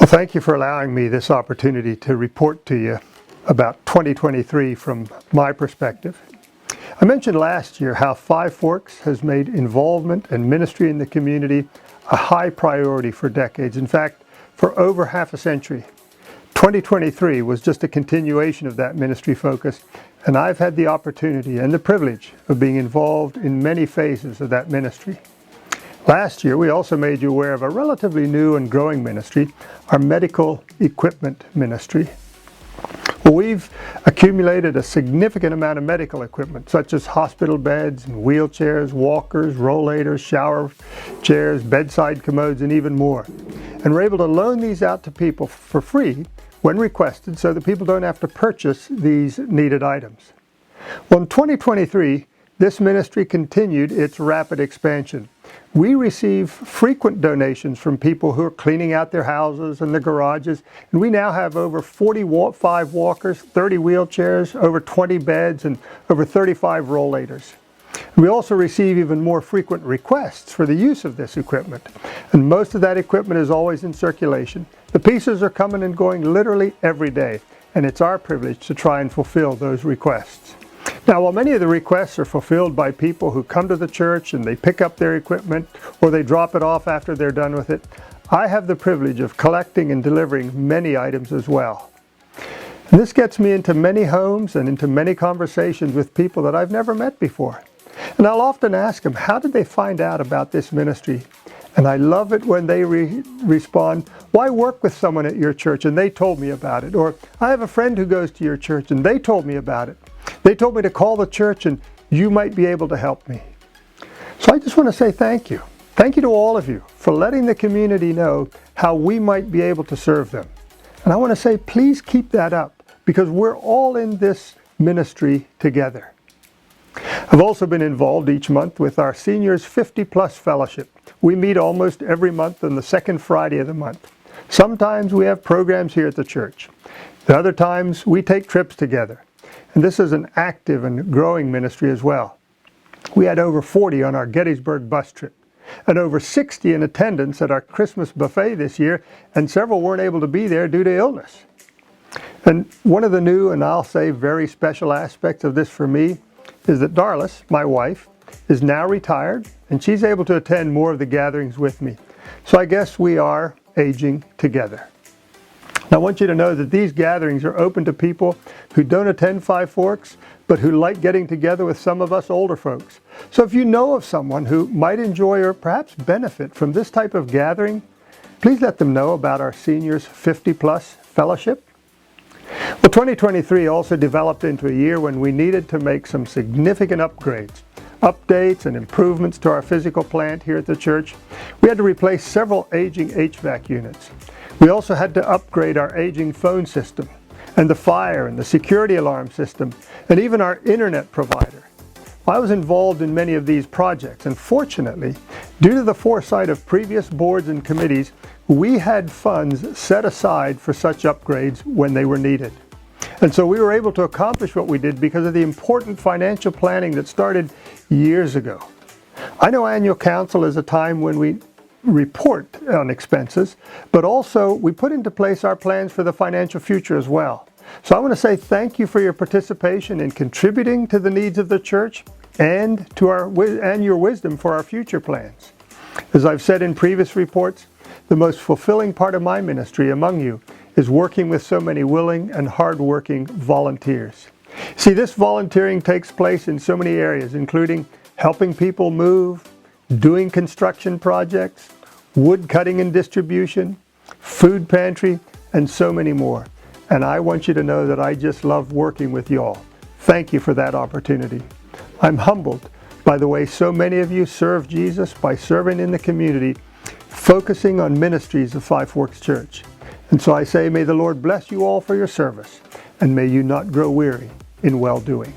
Well, thank you for allowing me this opportunity to report to you about 2023 from my perspective. I mentioned last year how Five Forks has made involvement and ministry in the community a high priority for decades. In fact, for over half a century. 2023 was just a continuation of that ministry focus, and I've had the opportunity and the privilege of being involved in many phases of that ministry. Last year, we also made you aware of a relatively new and growing ministry, our medical equipment ministry. Well, we've accumulated a significant amount of medical equipment, such as hospital beds and wheelchairs, walkers, rollators, shower chairs, bedside commodes, and even more. And we're able to loan these out to people for free when requested, so that people don't have to purchase these needed items. Well, in 2023, this ministry continued its rapid expansion. We receive frequent donations from people who are cleaning out their houses and their garages, and we now have over 45 walkers, 30 wheelchairs, over 20 beds, and over 35 rollators. We also receive even more frequent requests for the use of this equipment, and most of that equipment is always in circulation. The pieces are coming and going literally every day, and it's our privilege to try and fulfill those requests. Now, while many of the requests are fulfilled by people who come to the church and they pick up their equipment or they drop it off after they're done with it, I have the privilege of collecting and delivering many items as well. And this gets me into many homes and into many conversations with people that I've never met before. And I'll often ask them, how did they find out about this ministry? And I love it when they respond, well, I work with someone at your church and they told me about it. Or I have a friend who goes to your church and they told me about it. They told me to call the church and you might be able to help me. So I just want to say thank you. Thank you to all of you for letting the community know how we might be able to serve them. And I want to say, please keep that up, because we're all in this ministry together. I've also been involved each month with our Seniors 50 Plus Fellowship. We meet almost every month on the second Friday of the month. Sometimes we have programs here at the church. At other times we take trips together. And this is an active and growing ministry as well. We had over 40 on our Gettysburg bus trip, and over 60 in attendance at our Christmas buffet this year, and several weren't able to be there due to illness. And one of the new, and I'll say very special aspects of this for me, is that Darlis, my wife, is now retired, and she's able to attend more of the gatherings with me. So I guess we are aging together. Now, I want you to know that these gatherings are open to people who don't attend Five Forks, but who like getting together with some of us older folks. So if you know of someone who might enjoy or perhaps benefit from this type of gathering, please let them know about our Seniors 50 Plus Fellowship. Well, 2023 also developed into a year when we needed to make some significant updates and improvements to our physical plant here at the church. We had to replace several aging HVAC units. We also had to upgrade our aging phone system, and the fire and the security alarm system, and even our internet provider. I was involved in many of these projects, and fortunately, due to the foresight of previous boards and committees, we had funds set aside for such upgrades when they were needed. And so we were able to accomplish what we did because of the important financial planning that started years ago. I know annual council is a time when we report on expenses, but also we put into place our plans for the financial future as well. So I want to say thank you for your participation in contributing to the needs of the church and your wisdom for our future plans. As I've said in previous reports, the most fulfilling part of my ministry among you is working with so many willing and hardworking volunteers. See, this volunteering takes place in so many areas, including helping people move, doing construction projects, wood cutting and distribution, food pantry, and so many more. And I want you to know that I just love working with y'all. Thank you for that opportunity. I'm humbled by the way so many of you serve Jesus by serving in the community, focusing on ministries of Five Forks Church. And so I say, may the Lord bless you all for your service, and may you not grow weary in well-doing.